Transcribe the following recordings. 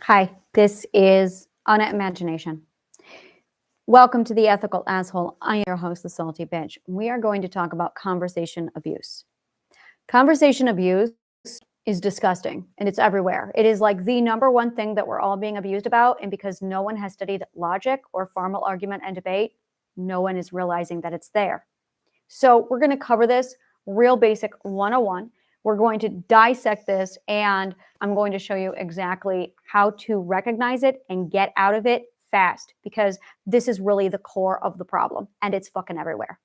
Hi, this is Unimagination. Welcome to the Ethical Asshole. I am your host, the Salty Bitch. We are going to talk about conversation abuse. Conversation abuse is disgusting and it's everywhere. It is like the number one thing that we're all being abused about. And because no one has studied logic or formal argument and debate, no one is realizing that it's there. So we're going to cover this real basic 101. We're going to dissect this and I'm going to show you exactly how to recognize it and get out of it fast, because this is really the core of the problem and it's fucking everywhere.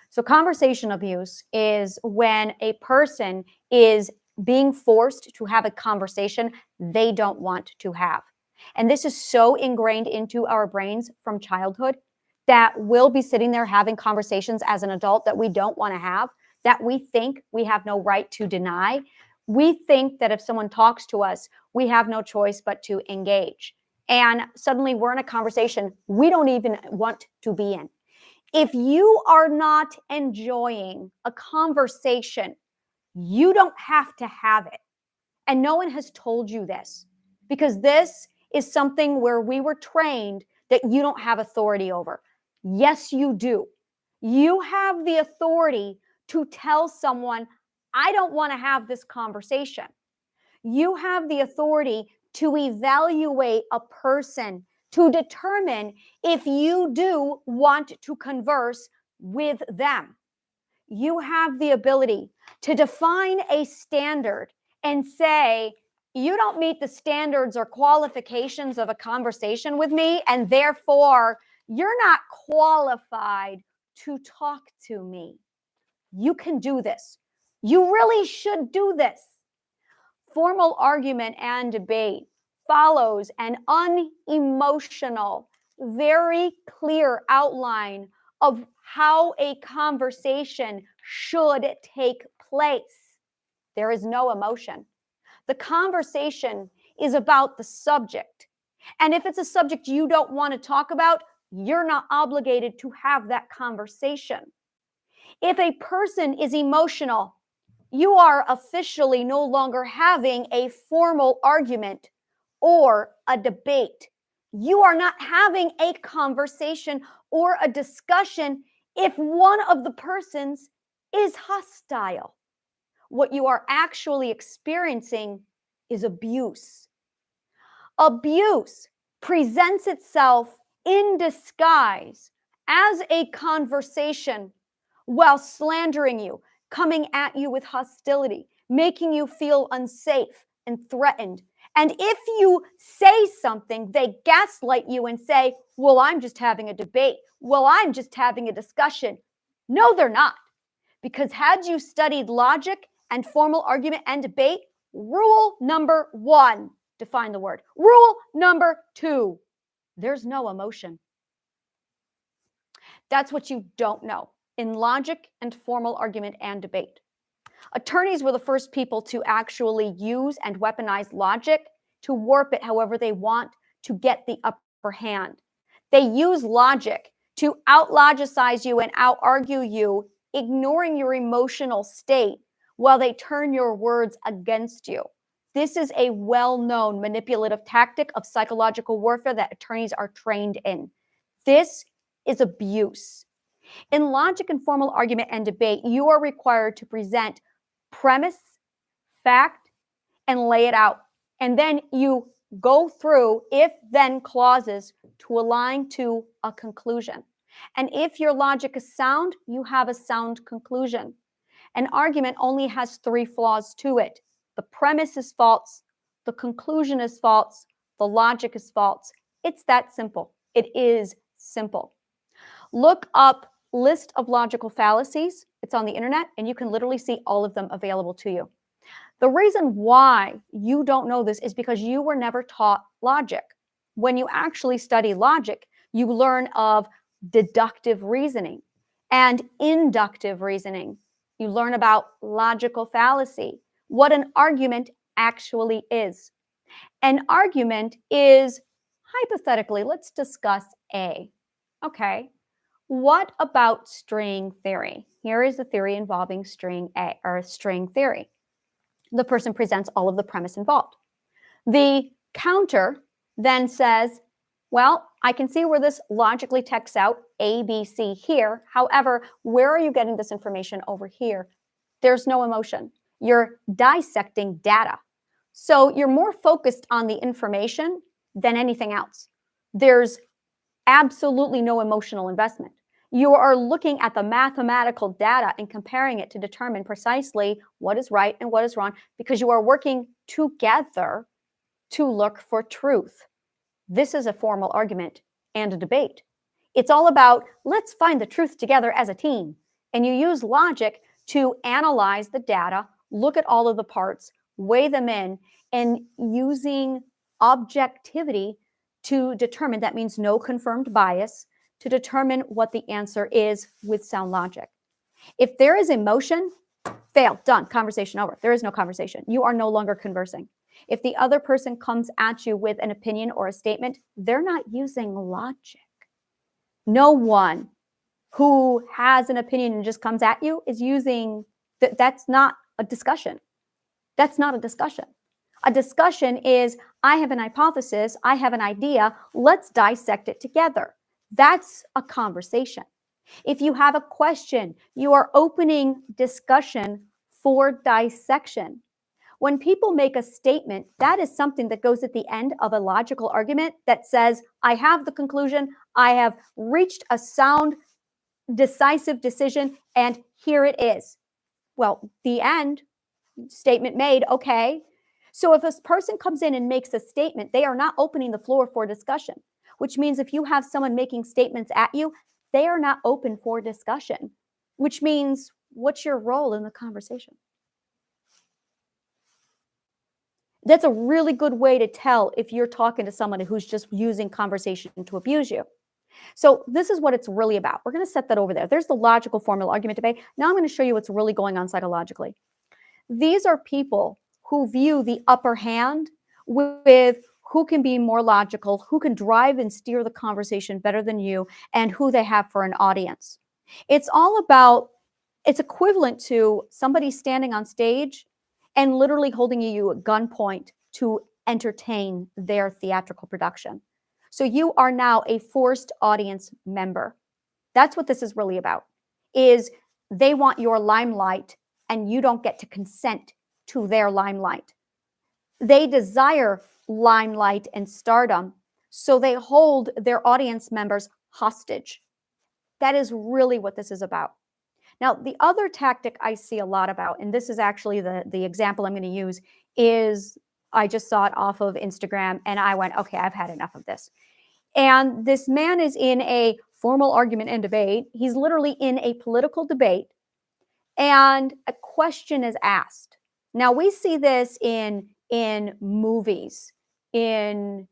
So conversation abuse is when a person is being forced to have a conversation they don't want to have. And this is so ingrained into our brains from childhood that we'll be sitting there having conversations as an adult that we don't want to have, that we think we have no right to deny. We think that if someone talks to us, we have no choice but to engage. And suddenly we're in a conversation we don't even want to be in. If you are not enjoying a conversation, you don't have to have it. And no one has told you this, because this is something where we were trained that you don't have authority over. Yes, you do. You have the authority to tell someone, I don't want to have this conversation. You have the authority to evaluate a person to determine if you do want to converse with them. You have the ability to define a standard and say, you don't meet the standards or qualifications of a conversation with me, and therefore you're not qualified to talk to me. You can do this. You really should do this. Formal argument and debate follows an unemotional, very clear outline of how a conversation should take place. There is no emotion. The conversation is about the subject. And if it's a subject you don't want to talk about, you're not obligated to have that conversation. If a person is emotional, you are officially no longer having a formal argument or a debate. You are not having a conversation or a discussion if one of the persons is hostile. What you are actually experiencing is abuse. Abuse presents itself in disguise as a conversation while slandering you, coming at you with hostility, making you feel unsafe and threatened. And if you say something, they gaslight you and say, well, I'm just having a debate. Well, I'm just having a discussion. No, they're not. Because had you studied logic and formal argument and debate, rule number 1, define the word. Rule number 2, there's no emotion. That's what you don't know in logic and formal argument and debate. Attorneys were the first people to actually use and weaponize logic to warp it however they want to get the upper hand. They use logic to outlogicize you and out-argue you, ignoring your emotional state while they turn your words against you. This is a well-known manipulative tactic of psychological warfare that attorneys are trained in. This is abuse. In logic and formal argument and debate, you are required to present premise, fact, and lay it out. And then you go through if-then clauses to align to a conclusion. And if your logic is sound, you have a sound conclusion. An argument only has 3 flaws to it. The premise is false, the conclusion is false, the logic is false. It's that simple. It is simple. Look up list of logical fallacies. It's on the internet, and you can literally see all of them available to you. The reason why you don't know this is because you were never taught logic. When you actually study logic, you learn of deductive reasoning and inductive reasoning. You learn about logical fallacy, what an argument actually is. An argument is, hypothetically, let's discuss A. Okay. What about string theory? Here is the theory involving string theory. The person presents all of the premise involved. The Counter then says, well, I can see where this logically checks out A, B, C here. However, where are you getting this information over here? There's no emotion. You're dissecting data. So you're more focused on the information than anything else. There's absolutely no emotional investment. You are looking at the mathematical data and comparing it to determine precisely what is right and what is wrong, because you are working together to look for truth. This is a formal argument and a debate. It's all about, let's find the truth together as a team. And you use logic to analyze the data, look at all of the parts, weigh them in, and using objectivity to determine, that means no confirmed bias, to determine what the answer is with sound logic. If there is emotion, fail, done, conversation over. There is no conversation. You are no longer conversing. If the other person comes at you with an opinion or a statement, they're not using logic. No one who has an opinion and just comes at you is using that's not a discussion. That's not a discussion. A discussion is, I have an hypothesis, I have an idea, let's dissect it together. That's a conversation. If you have a question, you are opening discussion for dissection. When people make a statement, that is something that goes at the end of a logical argument that says, I have the conclusion, I have reached a sound, decisive decision, and here it is. Well, the end, statement made, okay. So if a person comes in and makes a statement, they are not opening the floor for discussion, which means if you have someone making statements at you, they are not open for discussion, which means what's your role in the conversation? That's a really good way to tell if you're talking to someone who's just using conversation to abuse you. So this is what it's really about. We're going to set that over there. There's the logical formal argument debate. Now I'm going to show you what's really going on psychologically. These are people who view the upper hand with who can be more logical, who can drive and steer the conversation better than you, and who they have for an audience. It's all about, it's equivalent to somebody standing on stage and literally holding you at gunpoint to entertain their theatrical production. So you are now a forced audience member. That's what this is really about, is they want your limelight and you don't get to consent to their limelight. They desire limelight and stardom, so they hold their audience members hostage. That is really what this is about. Now, the other tactic I see a lot about, and this is actually the example I'm going to use, is I just saw it off of Instagram and I went, okay, I've had enough of this. And this man is in a formal argument and debate. He's literally in a political debate and a question is asked. Now, we see this in movies, in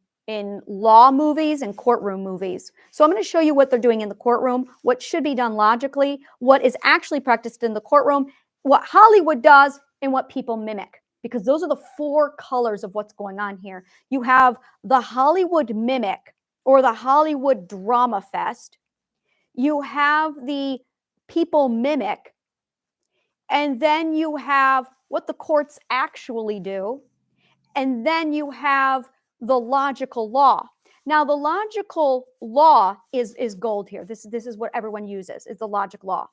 law movies and courtroom movies. So I'm going to show you what they're doing in the courtroom, what should be done logically, what is actually practiced in the courtroom, what Hollywood does, and what people mimic. Because those are the four colors of what's going on here. You have the Hollywood mimic or the Hollywood drama fest. You have the people mimic. And then you have what the courts actually do. And then you have the logical law. Now, the logical law is gold here. This is what everyone uses, is the logic law.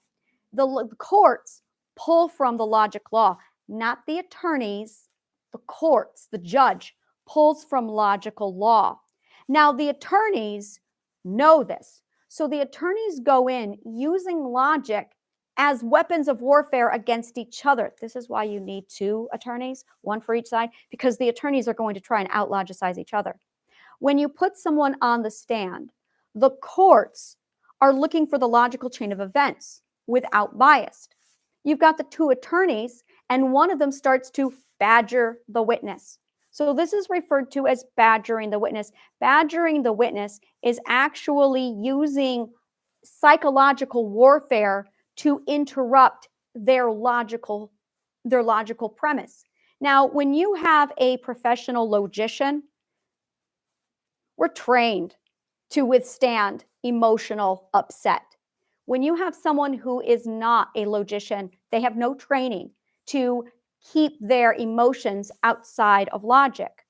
The courts pull from the logic law, not the attorneys. The courts, the judge, pulls from logical law. Now, the attorneys know this. So the attorneys go in using logic as weapons of warfare against each other. This is why you need two attorneys, one for each side, because the attorneys are going to try and out-logicize each other. When you put someone on the stand, the courts are looking for the logical chain of events without bias. You've got the two attorneys, and one of them starts to badger the witness. So this is referred to as badgering the witness. Badgering the witness is actually using psychological warfare to interrupt their logical premise. Now, when you have a professional logician, we're trained to withstand emotional upset. When you have someone who is not a logician, they have no training to keep their emotions outside of logic.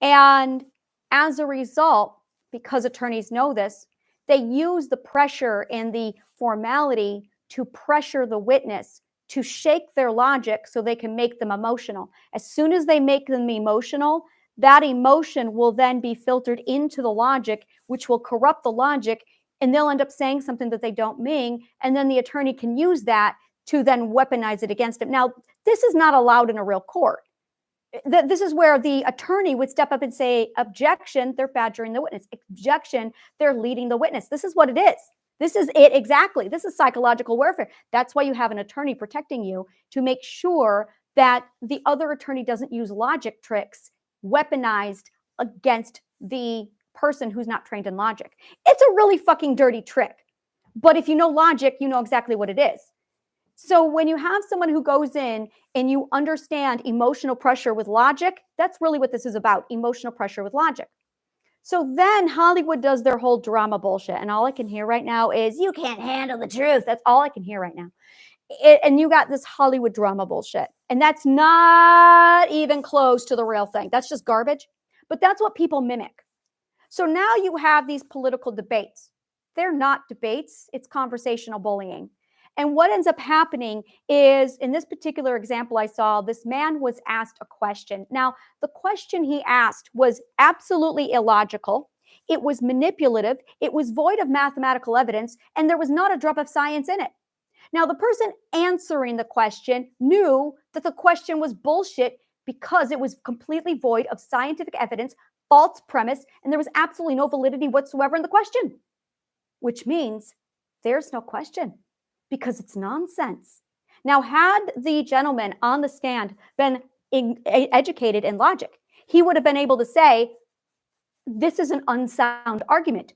And as a result, because attorneys know this, they use the pressure and the formality to pressure the witness to shake their logic so they can make them emotional. As soon as they make them emotional, that emotion will then be filtered into the logic, which will corrupt the logic, and they'll end up saying something that they don't mean, and then the attorney can use that to then weaponize it against them. Now, this is not allowed in a real court. This is where the attorney would step up and say, objection, they're badgering the witness. Objection, they're leading the witness. This is what it is. This is it exactly. This is psychological warfare. That's why you have an attorney protecting you, to make sure that the other attorney doesn't use logic tricks weaponized against the person who's not trained in logic. It's a really fucking dirty trick. But if you know logic, you know exactly what it is. So when you have someone who goes in and you understand emotional pressure with logic, that's really what this is about, emotional pressure with logic. So then Hollywood does their whole drama bullshit. And all I can hear right now is, you can't handle the truth. That's all I can hear right now. And you got this Hollywood drama bullshit. And that's not even close to the real thing. That's just garbage. But that's what people mimic. So now you have these political debates. They're not debates. It's conversational bullying. And what ends up happening is, in this particular example I saw, this man was asked a question. Now, the question he asked was absolutely illogical. It was manipulative. It was void of mathematical evidence, and there was not a drop of science in it. Now, the person answering the question knew that the question was bullshit because it was completely void of scientific evidence, false premise, and there was absolutely no validity whatsoever in the question, which means there's no question, because it's nonsense. Now, had the gentleman on the stand been educated in logic, he would have been able to say, this is an unsound argument.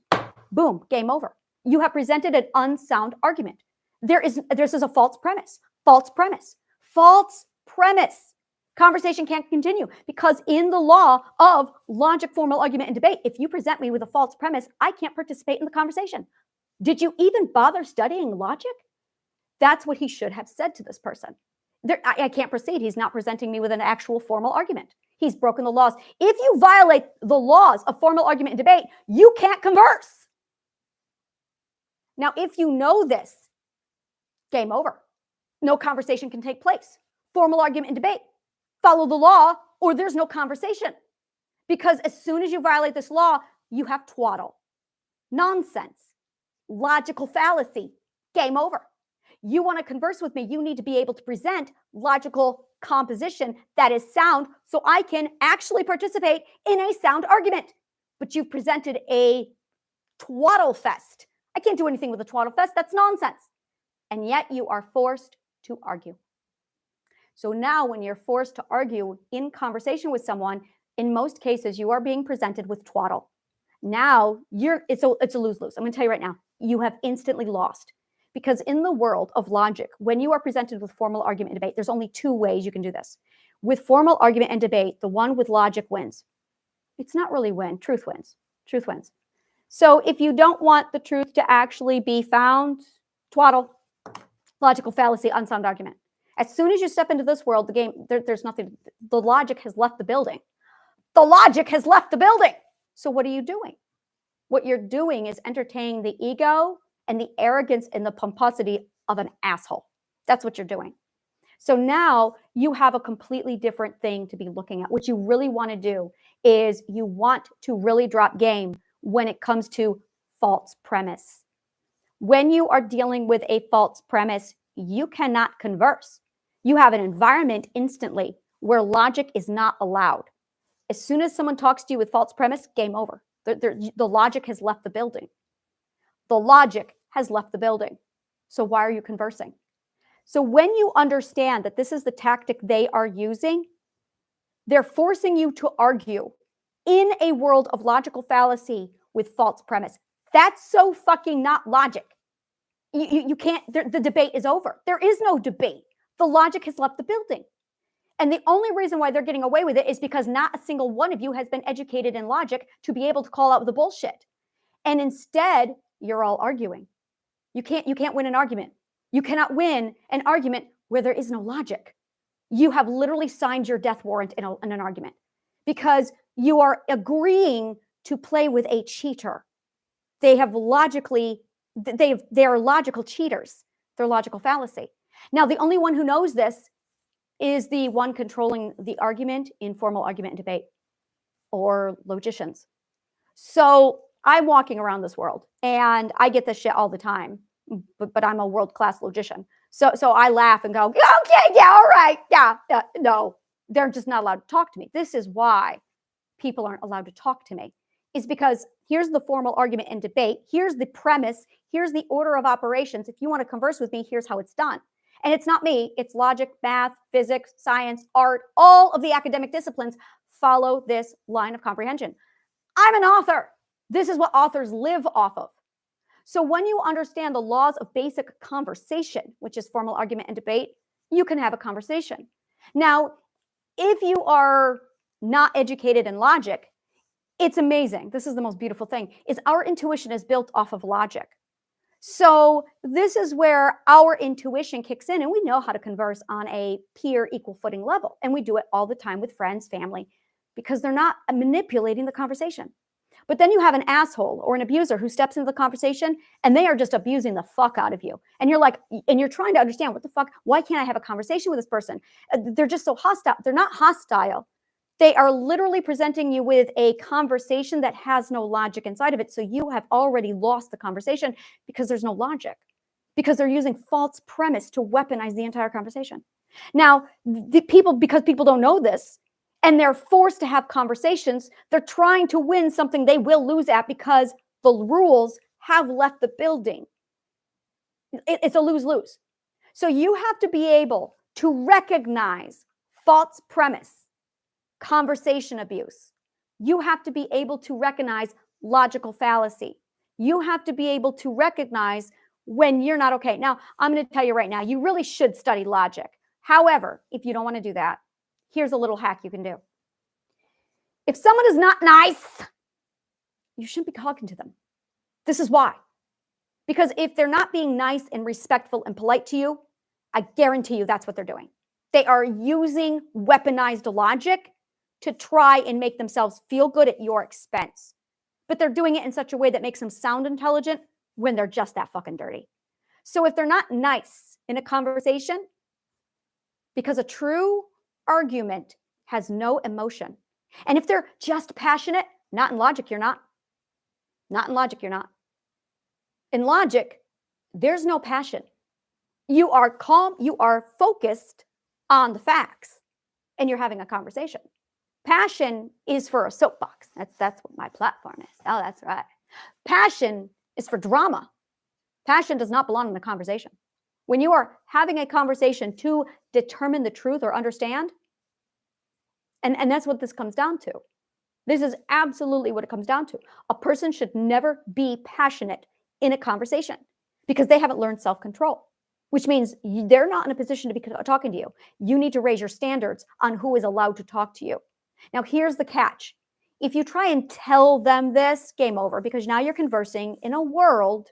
Boom, game over. You have presented an unsound argument. This is a false premise, false premise, false premise. Conversation can't continue, because in the law of logic, formal argument, and debate, if you present me with a false premise, I can't participate in the conversation. Did you even bother studying logic? That's what he should have said to this person. I can't proceed. He's not presenting me with an actual formal argument. He's broken the laws. If you violate the laws of formal argument and debate, you can't converse. Now, if you know this, game over. No conversation can take place. Formal argument and debate. Follow the law, or there's no conversation. Because as soon as you violate this law, you have twaddle, nonsense, logical fallacy, game over. You want to converse with me, you need to be able to present logical composition that is sound, so I can actually participate in a sound argument. But you've presented a twaddle fest. I can't do anything with a twaddle fest. That's nonsense. And yet you are forced to argue. So now when you're forced to argue in conversation with someone, in most cases, you are being presented with twaddle. Now it's a lose-lose. I'm going to tell you right now, you have instantly lost. Because in the world of logic, when you are presented with formal argument and debate, there's only two ways you can do this. With formal argument and debate, the one with logic wins. It's not really win. Truth wins. Truth wins. So if you don't want the truth to actually be found, twaddle, logical fallacy, unsound argument. As soon as you step into this world, the game, there's nothing. The logic has left the building. The logic has left the building. So what are you doing? What you're doing is entertaining the ego and the arrogance and the pomposity of an asshole. That's what you're doing. So now you have a completely different thing to be looking at. What you really want to do is you want to really drop game when it comes to false premise. When you are dealing with a false premise, you cannot converse. You have an environment instantly where logic is not allowed. As soon as someone talks to you with false premise, game over. The logic has left the building. The logic has left the building. So why are you conversing? So when you understand that this is the tactic they are using, they're forcing you to argue in a world of logical fallacy with false premise. That's so fucking not logic. You can't, the debate is over. There is no debate. The logic has left the building. And the only reason why they're getting away with it is because not a single one of you has been educated in logic to be able to call out the bullshit. And instead, you're all arguing. You can't win an argument. You cannot win an argument where there is no logic. You have literally signed your death warrant in an argument because You are agreeing to play with a cheater. They are logical cheaters. They're logical fallacy. Now, the only one who knows this is the one controlling the argument in formal argument and debate, or logicians. So I'm walking around this world and I get this shit all the time, but I'm a world-class logician. So I laugh and go, okay, yeah, all right, yeah, no, they're just not allowed to talk to me. This is why people aren't allowed to talk to me, is because here's the formal argument and debate. Here's the premise. Here's the order of operations. If you want to converse with me, here's how it's done. And it's not me. It's logic, math, physics, science, art. All of the academic disciplines follow this line of comprehension. I'm an author. This is what authors live off of. So when you understand the laws of basic conversation, which is formal argument and debate, you can have a conversation. Now, if you are not educated in logic, it's amazing. This is the most beautiful thing, is our intuition is built off of logic. So this is where our intuition kicks in, and we know how to converse on a peer equal footing level. And we do it all the time with friends, family, because they're not manipulating the conversation. But then you have an asshole or an abuser who steps into the conversation and they are just abusing the fuck out of you. And you're like, and you're trying to understand, what the fuck? Why can't I have a conversation with this person? They're just so hostile. They're not hostile. They are literally presenting you with a conversation that has no logic inside of it. So you have already lost the conversation because there's no logic, because they're using false premise to weaponize the entire conversation. Now, because people don't know this, and they're forced to have conversations, they're trying to win something they will lose at because the rules have left the building. It's a lose-lose. So you have to be able to recognize false premise, conversation abuse. You have to be able to recognize logical fallacy. You have to be able to recognize when you're not okay. Now, I'm going to tell you right now, you really should study logic. However, if you don't want to do that, here's a little hack you can do. If someone is not nice, you shouldn't be talking to them. This is why. Because if they're not being nice and respectful and polite to you, I guarantee you that's what they're doing. They are using weaponized logic to try and make themselves feel good at your expense. But they're doing it in such a way that makes them sound intelligent when they're just that fucking dirty. So if they're not nice in a conversation, because a true argument has no emotion. And if they're just passionate, not in logic, you're not. Not in logic, you're not. In logic, there's no passion. You are calm, you are focused on the facts, and you're having a conversation. Passion is for a soapbox. That's what my platform is. Oh, that's right. Passion is for drama. Passion does not belong in the conversation. When you are having a conversation to determine the truth or understand, and that's what this comes down to. This is absolutely what it comes down to. A person should never be passionate in a conversation because they haven't learned self-control, which means they're not in a position to be talking to you. You need to raise your standards on who is allowed to talk to you. Now, here's the catch. If you try and tell them this, game over, because now you're conversing in a world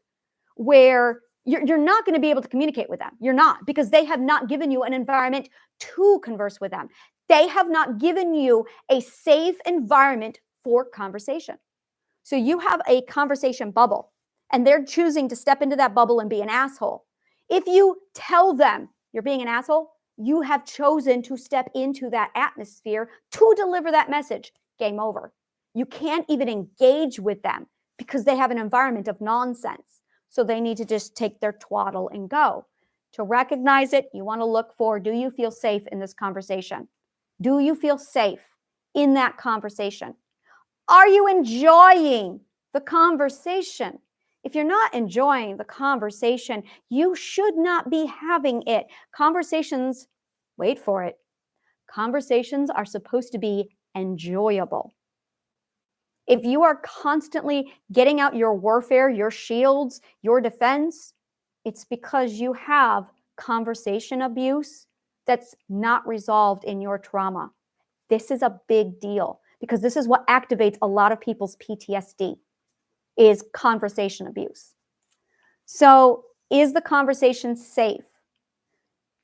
where you're not going to be able to communicate with them. You're not, because they have not given you an environment to converse with them. They have not given you a safe environment for conversation. So you have a conversation bubble, and they're choosing to step into that bubble and be an asshole. If you tell them you're being an asshole, you have chosen to step into that atmosphere to deliver that message. Game over. You can't even engage with them because they have an environment of nonsense. So they need to just take their twaddle and go. To recognize it, you want to look for, do you feel safe in this conversation? Do you feel safe in that conversation? Are you enjoying the conversation? If you're not enjoying the conversation, you should not be having it. Conversations, wait for it. Conversations are supposed to be enjoyable. If you are constantly getting out your warfare, your shields, your defense, it's because you have conversation abuse that's not resolved in your trauma. This is a big deal because this is what activates a lot of people's PTSD, is conversation abuse. So, is the conversation safe?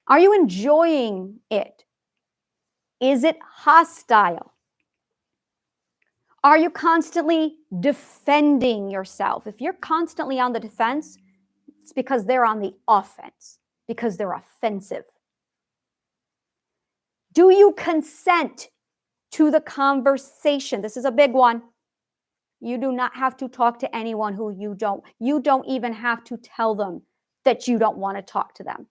Are you enjoying it? Is it hostile? Are you constantly defending yourself? If you're constantly on the defense, it's because they're on the offense, because they're offensive. Do you consent to the conversation? This is a big one. You do not have to talk to anyone who you don't even have to tell them that you don't want to talk to them.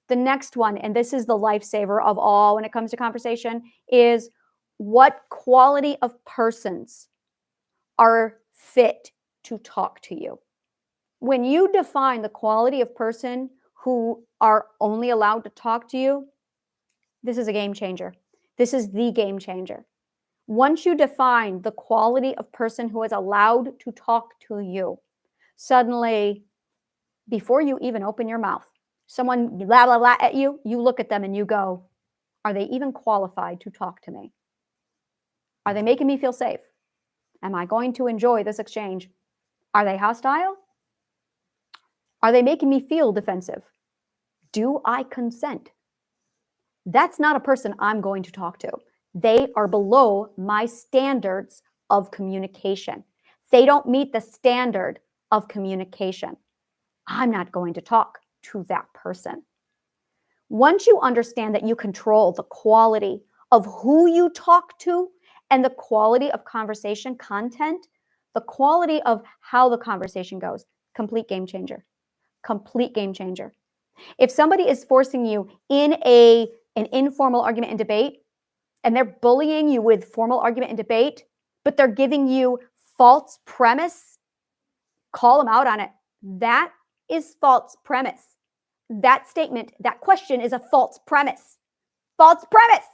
The next one, and this is the lifesaver of all when it comes to conversation, is what quality of persons are fit to talk to you. When you define the quality of person who are only allowed to talk to you, this is a game changer. This is the game changer. Once you define the quality of person who is allowed to talk to you, suddenly, before you even open your mouth, someone blah, blah, blah at you, you look at them and you go, are they even qualified to talk to me? Are they making me feel safe? Am I going to enjoy this exchange? Are they hostile? Are they making me feel defensive? Do I consent? That's not a person I'm going to talk to. They are below my standards of communication. They don't meet the standard of communication. I'm not going to talk to that person. Once you understand that you control the quality of who you talk to and the quality of conversation content, the quality of how the conversation goes, complete game changer. Complete game changer. If somebody is forcing you in an informal argument and debate, and they're bullying you with formal argument and debate, but they're giving you false premise, call them out on it. That is false premise. That statement, that question is a false premise. False premise.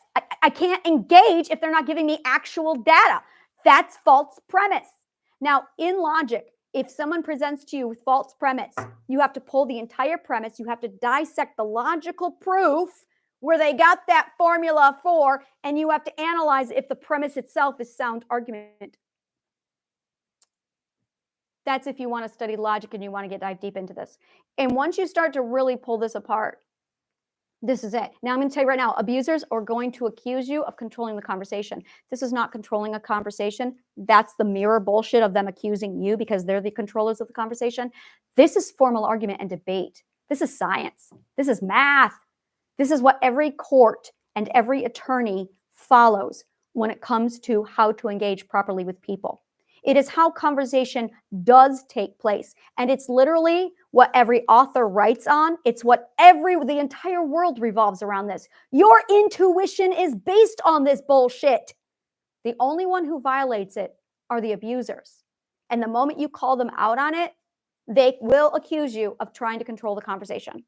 I can't engage if they're not giving me actual data. That's false premise. Now, in logic, if someone presents to you with false premise, you have to pull the entire premise. You have to dissect the logical proof where they got that formula for, and you have to analyze if the premise itself is sound argument. That's if you want to study logic and you want to dive deep into this. And once you start to really pull this apart, this is it. Now, I'm going to tell you right now, abusers are going to accuse you of controlling the conversation. This is not controlling a conversation. That's the mirror bullshit of them accusing you because they're the controllers of the conversation. This is formal argument and debate. This is science. This is math. This is what every court and every attorney follows when it comes to how to engage properly with people. It is how conversation does take place. And it's literally what every author writes on. It's what the entire world revolves around this. Your intuition is based on this bullshit. The only one who violates it are the abusers. And the moment you call them out on it, they will accuse you of trying to control the conversation.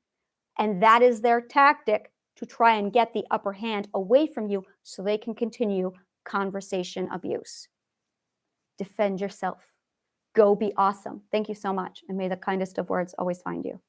And that is their tactic to try and get the upper hand away from you so they can continue conversation abuse. Defend yourself. Go be awesome. Thank you so much. And may the kindest of words always find you.